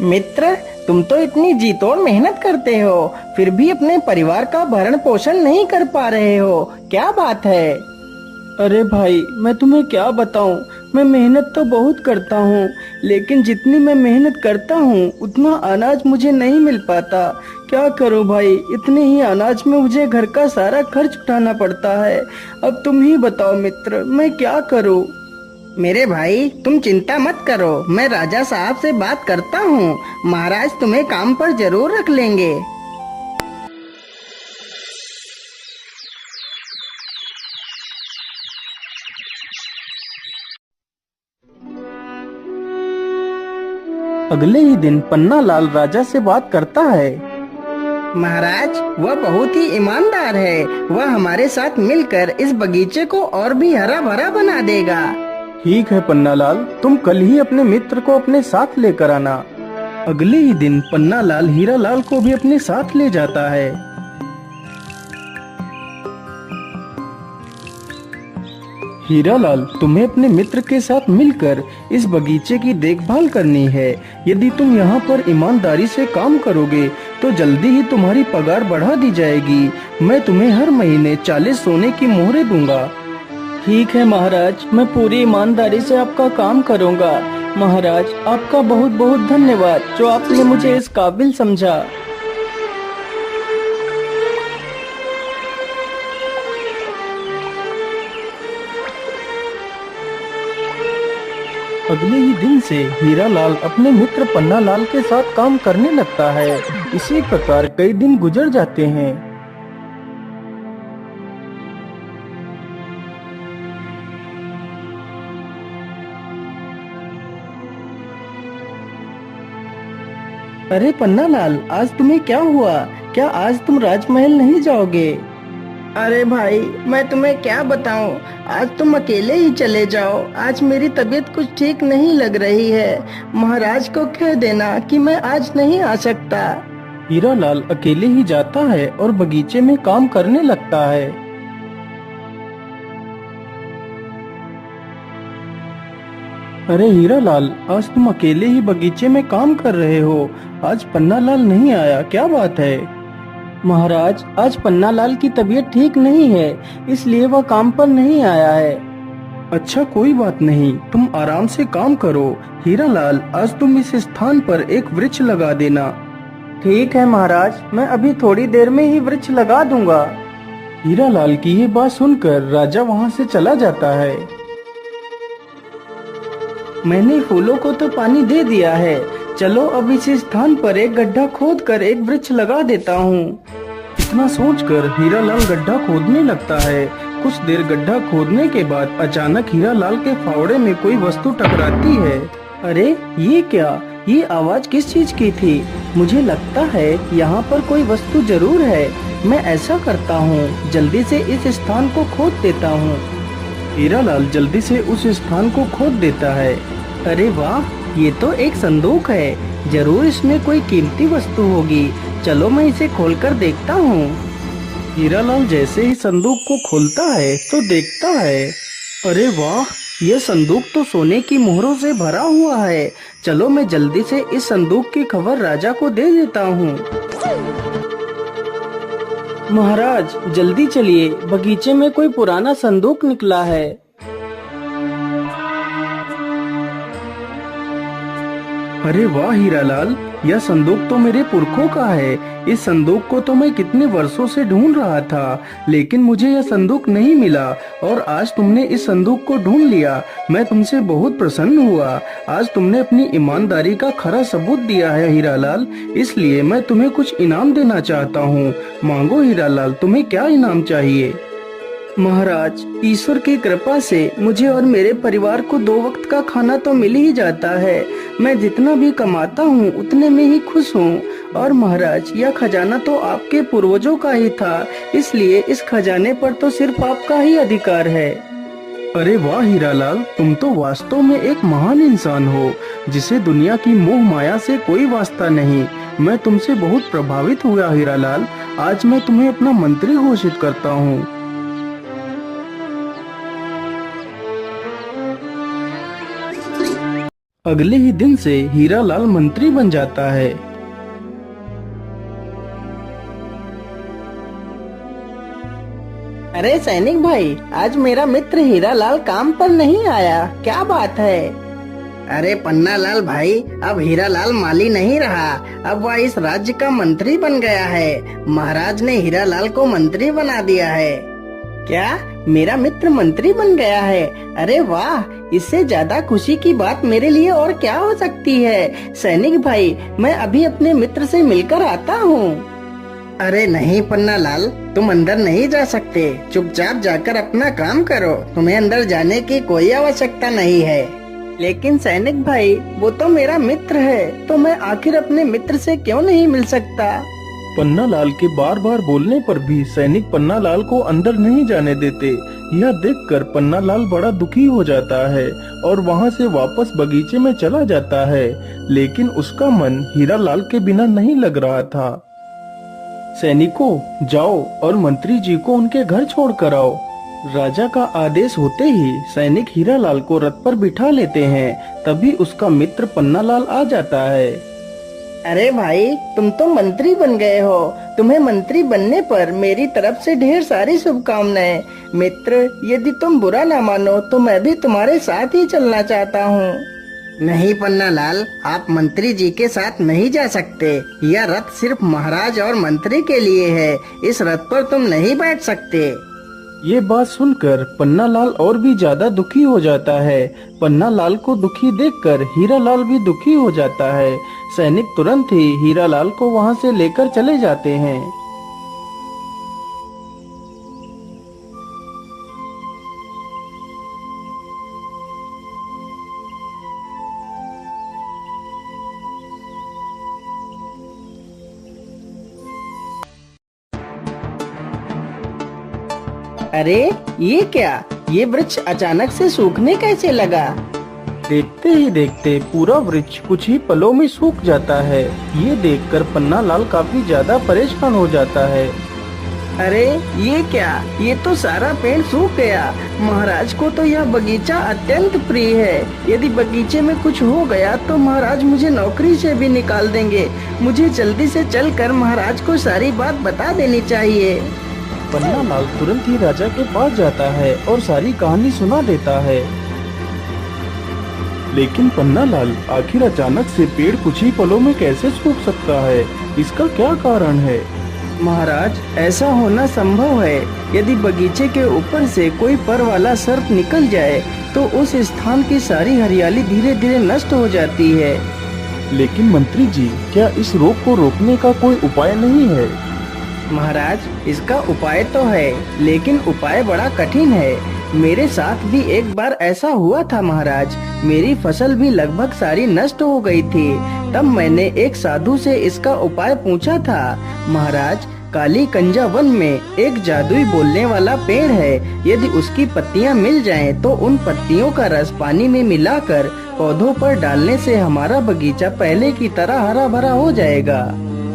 मित्र, तुम तो इतनी जी तोड़ मेहनत करते हो, फिर भी अपने परिवार का भरण पोषण नहीं कर पा रहे हो, क्या बात है? अरे भाई, मैं तुम्हें क्या बताऊं। मैं मेहनत तो बहुत करता हूँ, लेकिन जितनी मैं मेहनत करता हूँ उतना अनाज मुझे नहीं मिल पाता। क्या करूं भाई, इतने ही अनाज में मुझे घर का सारा खर्च उठाना पड़ता है। अब तुम ही बताओ मित्र, मैं क्या करूं। मेरे भाई, तुम चिंता मत करो, मैं राजा साहब से बात करता हूँ। महाराज तुम्हें काम पर जरूर रख लेंगे। अगले ही दिन पन्ना लाल राजा से बात करता है। महाराज, वह बहुत ही ईमानदार है। वह हमारे साथ मिलकर इस बगीचे को और भी हरा भरा बना देगा। ठीक है पन्ना लाल, तुम कल ही अपने मित्र को अपने साथ लेकर आना। अगले ही दिन पन्ना लाल हीरा लाल को भी अपने साथ ले जाता है। हीरा लाल, तुम्हें अपने मित्र के साथ मिलकर इस बगीचे की देखभाल करनी है। यदि तुम यहाँ पर ईमानदारी से काम करोगे तो जल्दी ही तुम्हारी पगार बढ़ा दी जाएगी। मैं तुम्हें हर महीने 40 सोने की मोहरें दूंगा। ठीक है महाराज, मैं पूरी ईमानदारी से आपका काम करूंगा। महाराज, आपका बहुत बहुत धन्यवाद जो आपने मुझे इस काबिल समझा। अगले ही दिन से हीरा लाल अपने मित्र पन्ना लाल के साथ काम करने लगता है। इसी प्रकार कई दिन गुजर जाते हैं। अरे पन्ना लाल, आज तुम्हें क्या हुआ? क्या आज तुम राजमहल नहीं जाओगे? अरे भाई, मैं तुम्हें क्या बताऊं, आज तुम अकेले ही चले जाओ। आज मेरी तबीयत कुछ ठीक नहीं लग रही है। महाराज को कह देना कि मैं आज नहीं आ सकता। हीरा लाल अकेले ही जाता है और बगीचे में काम करने लगता है। अरे हीरा लाल, आज तुम अकेले ही बगीचे में काम कर रहे हो। आज पन्ना लाल नहीं आया, क्या बात है? महाराज, आज पन्ना लाल की तबीयत ठीक नहीं है, इसलिए वह काम पर नहीं आया है। अच्छा, कोई बात नहीं, तुम आराम से काम करो। हीरा लाल, आज तुम इस स्थान पर एक वृक्ष लगा देना। ठीक है महाराज, मैं अभी थोड़ी देर में ही वृक्ष लगा दूंगा। हीरा लाल की ये बात सुनकर राजा वहाँ से चला जाता है। मैंने फूलों को तो पानी दे दिया है, चलो अब इस स्थान पर एक गड्ढा खोद कर एक वृक्ष लगा देता हूँ। इतना सोचकर हीरा लाल गड्ढा खोदने लगता है। कुछ देर गड्ढा खोदने के बाद अचानक हीरा लाल के फावड़े में कोई वस्तु टकराती है। अरे ये क्या? ये आवाज किस चीज की थी? मुझे लगता है यहाँ पर कोई वस्तु जरूर है। मैं ऐसा करता हूँ, जल्दी से इस स्थान को खोद देता हूँ। हीरा लाल जल्दी से उस स्थान को खोद देता है। अरे वाह, ये तो एक संदूक है। जरूर इसमें कोई कीमती वस्तु होगी। चलो मैं इसे खोलकर देखता हूँ। हीरा लाल जैसे ही संदूक को खोलता है तो देखता है, अरे वाह, यह संदूक तो सोने की मोहरों से भरा हुआ है। चलो मैं जल्दी से इस संदूक की खबर राजा को दे देता हूँ। महाराज जल्दी चलिए, बगीचे में कोई पुराना संदूक निकला है। अरे वाह हीरा लाल, यह संदूक तो मेरे पुरखों का है। इस संदूक को तो मैं कितने वर्षों से ढूंढ रहा था, लेकिन मुझे यह संदूक नहीं मिला और आज तुमने इस संदूक को ढूंढ लिया। मैं तुमसे बहुत प्रसन्न हुआ। आज तुमने अपनी ईमानदारी का खरा सबूत दिया है हीरा लाल, इसलिए मैं तुम्हें कुछ इनाम देना चाहता हूँ। मांगो हीरा लाल, तुम्हें क्या इनाम चाहिए? महाराज, ईश्वर की कृपा से मुझे और मेरे परिवार को 2 वक्त का खाना तो मिल ही जाता है। मैं जितना भी कमाता हूँ उतने में ही खुश हूँ। और महाराज, यह खजाना तो आपके पूर्वजों का ही था, इसलिए इस खजाने पर तो सिर्फ आपका ही अधिकार है। अरे वाह हीरा लाल, तुम तो वास्तव में एक महान इंसान हो, जिसे दुनिया की मोह माया से कोई वास्ता नहीं। मैं तुमसे बहुत प्रभावित हुआ हीरा लाल। आज मैं तुम्हें अपना मंत्री घोषित करता हूँ। अगले ही दिन से हीरालाल मंत्री बन जाता है। अरे सैनिक भाई, आज मेरा मित्र हीरालाल काम पर नहीं आया, क्या बात है? अरे पन्नालाल भाई, अब हीरालाल माली नहीं रहा, अब वह इस राज्य का मंत्री बन गया है। महाराज ने हीरालाल को मंत्री बना दिया है। क्या मेरा मित्र मंत्री बन गया है? अरे वाह, इससे ज्यादा खुशी की बात मेरे लिए और क्या हो सकती है। सैनिक भाई, मैं अभी अपने मित्र से मिलकर आता हूँ। अरे नहीं पन्नालाल, तुम अंदर नहीं जा सकते, चुपचाप जाकर अपना काम करो, तुम्हें अंदर जाने की कोई आवश्यकता नहीं है। लेकिन सैनिक भाई, वो तो मेरा मित्र है, तो मैं आखिर अपने मित्र से क्यों नहीं मिल सकता? पन्नालाल के बार बार बोलने पर भी सैनिक पन्नालाल को अंदर नहीं जाने देते। यह देखकर पन्नालाल बड़ा दुखी हो जाता है और वहां से वापस बगीचे में चला जाता है, लेकिन उसका मन हीरालाल के बिना नहीं लग रहा था। सैनिकों, जाओ और मंत्री जी को उनके घर छोड़ कर आओ। राजा का आदेश होते ही सैनिक हीरालाल को रथ पर बिठा लेते हैं। तभी उसका मित्र पन्नालाल आ जाता है। अरे भाई, तुम तो मंत्री बन गए हो, तुम्हें मंत्री बनने पर मेरी तरफ से ढेर सारी शुभकामनाएं। मित्र, यदि तुम बुरा ना मानो तो मैं भी तुम्हारे साथ ही चलना चाहता हूँ। नहीं पन्नालाल, आप मंत्री जी के साथ नहीं जा सकते, यह रथ सिर्फ महाराज और मंत्री के लिए है, इस रथ पर तुम नहीं बैठ सकते। ये बात सुनकर पन्नालाल और भी ज्यादा दुखी हो जाता है। पन्नालाल को दुखी देखकर हीरालाल भी दुखी हो जाता है। सैनिक तुरंत ही हीरालाल को वहां से लेकर चले जाते हैं। अरे ये क्या, ये वृक्ष अचानक से सूखने कैसे लगा? देखते ही देखते पूरा वृक्ष कुछ ही पलों में सूख जाता है। ये देखकर पन्नालाल काफी ज्यादा परेशान हो जाता है। अरे ये क्या, ये तो सारा पेड़ सूख गया। महाराज को तो यह बगीचा अत्यंत प्रिय है, यदि बगीचे में कुछ हो गया तो महाराज मुझे नौकरी से भी निकाल देंगे। मुझे जल्दी से चलकर महाराज को सारी बात बता देनी चाहिए। पन्नालाल तुरंत ही राजा के पास जाता है और सारी कहानी सुना देता है। लेकिन पन्नालाल, आखिर अचानक से पेड़ कुछ ही पलों में कैसे सूख सकता है? इसका क्या कारण है? महाराज, ऐसा होना संभव है, यदि बगीचे के ऊपर से कोई पर वाला सर्प निकल जाए तो उस स्थान की सारी हरियाली धीरे धीरे नष्ट हो जाती है। लेकिन मंत्री जी, क्या इस रोग को रोकने का कोई उपाय नहीं है? महाराज, इसका उपाय तो है, लेकिन उपाय बड़ा कठिन है। मेरे साथ भी एक बार ऐसा हुआ था महाराज, मेरी फसल भी लगभग सारी नष्ट हो गई थी। तब मैंने एक साधु से इसका उपाय पूछा था। महाराज, काली कंजा वन में एक जादुई बोलने वाला पेड़ है, यदि उसकी पत्तियां मिल जाएं तो उन पत्तियों का रस पानी में मिलाकर पौधों पर डालने से हमारा बगीचा पहले की तरह हरा भरा हो जाएगा।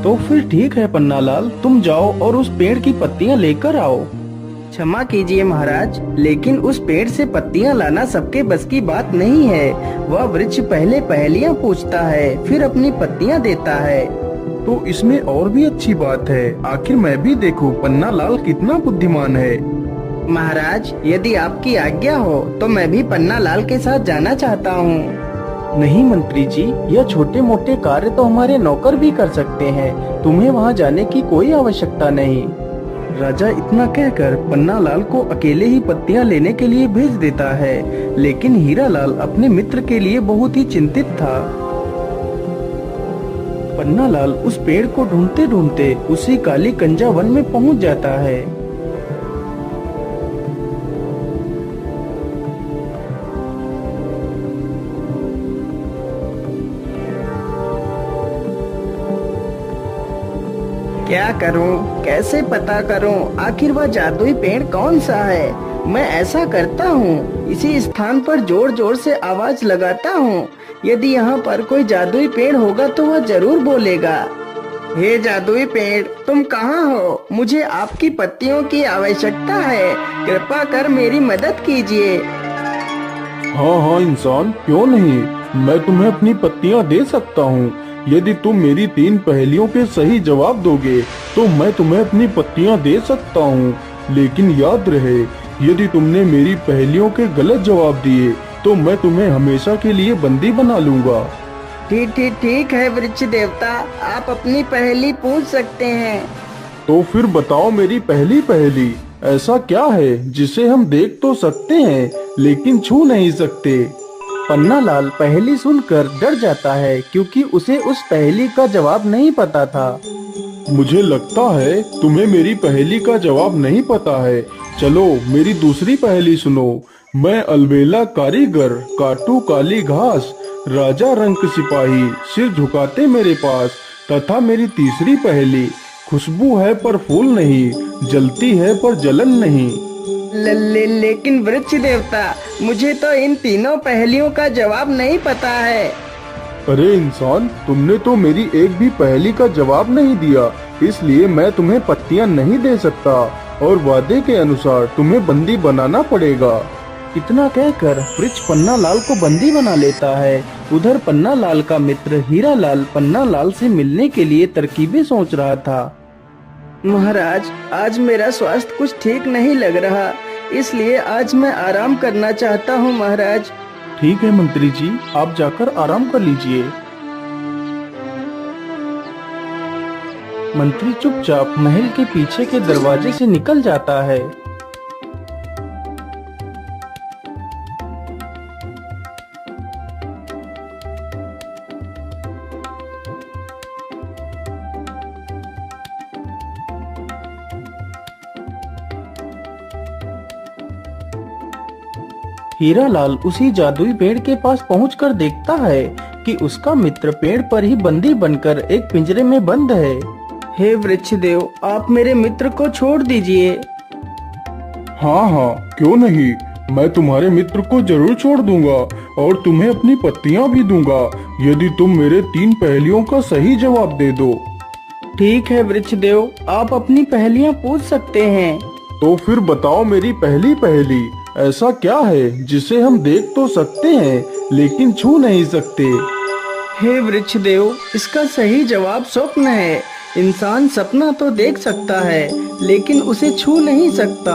तो फिर ठीक है पन्नालाल, तुम जाओ और उस पेड़ की पत्तियां लेकर आओ। क्षमा कीजिए महाराज, लेकिन उस पेड़ से पत्तियां लाना सबके बस की बात नहीं है। वह वृक्ष पहले पहेलियां पूछता है, फिर अपनी पत्तियां देता है। तो इसमें और भी अच्छी बात है, आखिर मैं भी देखूं पन्नालाल कितना बुद्धिमान है। महाराज, यदि आपकी आज्ञा हो तो मैं भी पन्नालाल के साथ जाना चाहता हूँ। नहीं मंत्री जी, यह छोटे मोटे कार्य तो हमारे नौकर भी कर सकते हैं, तुम्हें वहां जाने की कोई आवश्यकता नहीं। राजा इतना कहकर पन्नालाल को अकेले ही पत्तियां लेने के लिए भेज देता है, लेकिन हीरालाल अपने मित्र के लिए बहुत ही चिंतित था। पन्नालाल उस पेड़ को ढूंढते ढूंढते उसी काली कंजा वन में पहुंच जाता है। क्या करूं, कैसे पता करूं, आखिर वह जादुई पेड़ कौन सा है? मैं ऐसा करता हूं, इसी स्थान पर जोर जोर से आवाज लगाता हूं। यदि यहाँ पर कोई जादुई पेड़ होगा तो वह जरूर बोलेगा। हे जादुई पेड़, तुम कहाँ हो? मुझे आपकी पत्तियों की आवश्यकता है, कृपा कर मेरी मदद कीजिए। हाँ हाँ इंसान, क्यों नहीं, मैं तुम्हें अपनी पत्तियां दे सकता हूँ। यदि तुम मेरी 3 पहेलियों के सही जवाब दोगे तो मैं तुम्हें अपनी पत्तियां दे सकता हूँ। लेकिन याद रहे, यदि तुमने मेरी पहेलियों के गलत जवाब दिए तो मैं तुम्हें हमेशा के लिए बंदी बना लूंगा। ठीक ठीक ठीक है वृक्ष देवता, आप अपनी पहेली पूछ सकते हैं। तो फिर बताओ मेरी पहली पहेली, ऐसा क्या है जिसे हम देख तो सकते हैं लेकिन छू नहीं सकते? पन्नालाल पहेली सुनकर डर जाता है क्योंकि उसे उस पहेली का जवाब नहीं पता था। मुझे लगता है तुम्हें मेरी पहेली का जवाब नहीं पता है। चलो मेरी दूसरी पहेली सुनो। मैं अलबेला कारीगर, काटू काली घास, राजा रंक सिपाही, सिर झुकाते मेरे पास। तथा मेरी तीसरी पहेली, खुशबू है पर फूल नहीं, जलती है पर जलन नहीं। लेकिन वृक्ष देवता, मुझे तो इन तीनों पहेलियों का जवाब नहीं पता है। अरे इंसान, तुमने तो मेरी एक भी पहेली का जवाब नहीं दिया, इसलिए मैं तुम्हें पत्तियां नहीं दे सकता और वादे के अनुसार तुम्हें बंदी बनाना पड़ेगा। इतना कहकर वृक्ष पन्नालाल को बंदी बना लेता है। उधर पन्नालाल का मित्र हीरालाल पन्नालाल से मिलने के लिए तरकीबें सोच रहा था। महाराज, आज मेरा स्वास्थ्य कुछ ठीक नहीं लग रहा, इसलिए आज मैं आराम करना चाहता हूँ महाराज। ठीक है मंत्री जी, आप जाकर आराम कर लीजिए। मंत्री चुपचाप महल के पीछे के दरवाजे से निकल जाता है। हीरालाल उसी जादुई पेड़ के पास पहुंचकर देखता है कि उसका मित्र पेड़ पर ही बंदी बनकर एक पिंजरे में बंद है। हे वृक्ष देव, आप मेरे मित्र को छोड़ दीजिए। हाँ हाँ, क्यों नहीं, मैं तुम्हारे मित्र को जरूर छोड़ दूंगा और तुम्हें अपनी पत्तियां भी दूंगा यदि तुम मेरे 3 पहेलियों का सही जवाब दे दो। ठीक है वृक्ष देव, आप अपनी पहेलियां पूछ सकते हैं। तो फिर बताओ मेरी पहली पहेली, ऐसा क्या है जिसे हम देख तो सकते हैं लेकिन छू नहीं सकते? हे वृक्ष देव, इसका सही जवाब स्वप्न है। इंसान सपना तो देख सकता है लेकिन उसे छू नहीं सकता।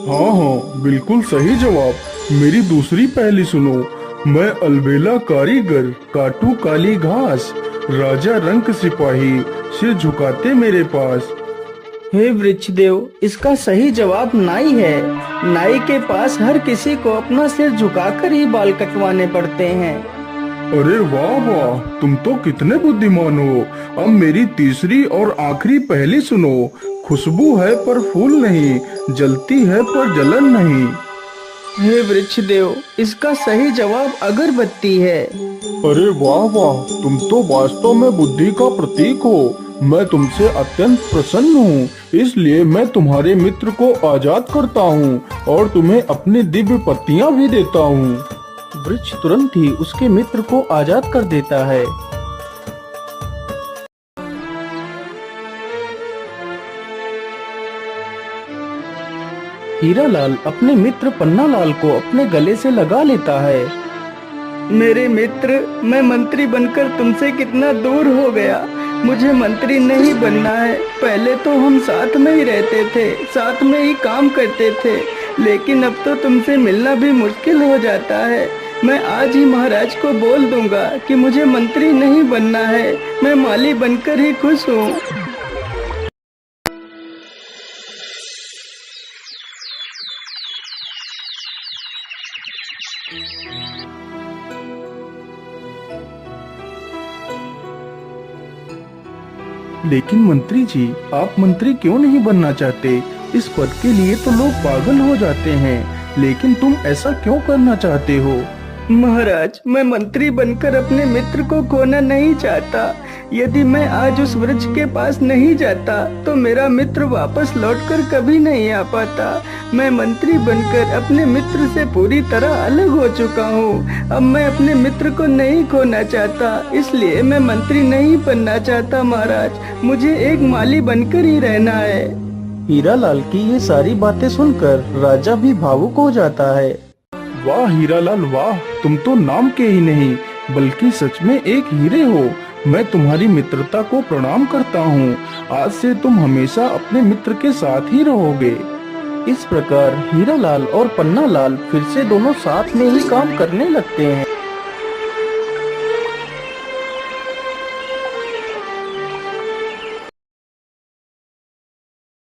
हाँ हाँ, बिल्कुल सही जवाब। मेरी दूसरी पहेली सुनो। मैं अलबेला कारीगर, काटू काली घास, राजा रंक सिपाही, सिर झुकाते मेरे पास। हे वृक्ष देव, इसका सही जवाब नाई है। नाई के पास हर किसी को अपना सिर झुकाकर ही बाल कटवाने पड़ते हैं। अरे वाह वाह, तुम तो कितने बुद्धिमान हो। अब मेरी तीसरी और आखिरी पहेली सुनो। खुशबू है पर फूल नहीं, जलती है पर जलन नहीं। हे वृक्ष देव, इसका सही जवाब अगरबत्ती है। अरे वाह वाह, तुम तो वास्तव में बुद्धि का प्रतीक हो। मैं तुमसे अत्यंत प्रसन्न हूँ, इसलिए मैं तुम्हारे मित्र को आजाद करता हूँ और तुम्हें अपनी दिव्य पत्तियाँ भी देता हूँ। वृक्ष तुरंत ही उसके मित्र को आजाद कर देता है। हीरालाल अपने मित्र पन्नालाल को अपने गले से लगा लेता है। मेरे मित्र, मैं मंत्री बनकर तुमसे कितना दूर हो गया। मुझे मंत्री नहीं बनना है। पहले तो हम साथ में ही रहते थे, साथ में ही काम करते थे, लेकिन अब तो तुमसे मिलना भी मुश्किल हो जाता है। मैं आज ही महाराज को बोल दूंगा कि मुझे मंत्री नहीं बनना है, मैं माली बनकर ही खुश हूँ। लेकिन मंत्री जी, आप मंत्री क्यों नहीं बनना चाहते? इस पद के लिए तो लोग पागल हो जाते हैं, लेकिन तुम ऐसा क्यों करना चाहते हो? महाराज, मैं मंत्री बनकर अपने मित्र को खोना नहीं चाहता। यदि मैं आज उस वृक्ष के पास नहीं जाता तो मेरा मित्र वापस लौटकर कभी नहीं आ पाता। मैं मंत्री बनकर अपने मित्र से पूरी तरह अलग हो चुका हूँ। अब मैं अपने मित्र को नहीं खोना चाहता, इसलिए मैं मंत्री नहीं बनना चाहता महाराज। मुझे एक माली बनकर ही रहना है। हीरालाल की ये सारी बातें सुनकर राजा भी भावुक हो जाता है। वाह हीरालाल वाह, तुम तो नाम के ही नहीं बल्कि सच में एक हीरे हो। मैं तुम्हारी मित्रता को प्रणाम करता हूँ। आज से तुम हमेशा अपने मित्र के साथ ही रहोगे। इस प्रकार हीरालाल और पन्नालाल फिर से दोनों साथ में ही काम करने लगते हैं।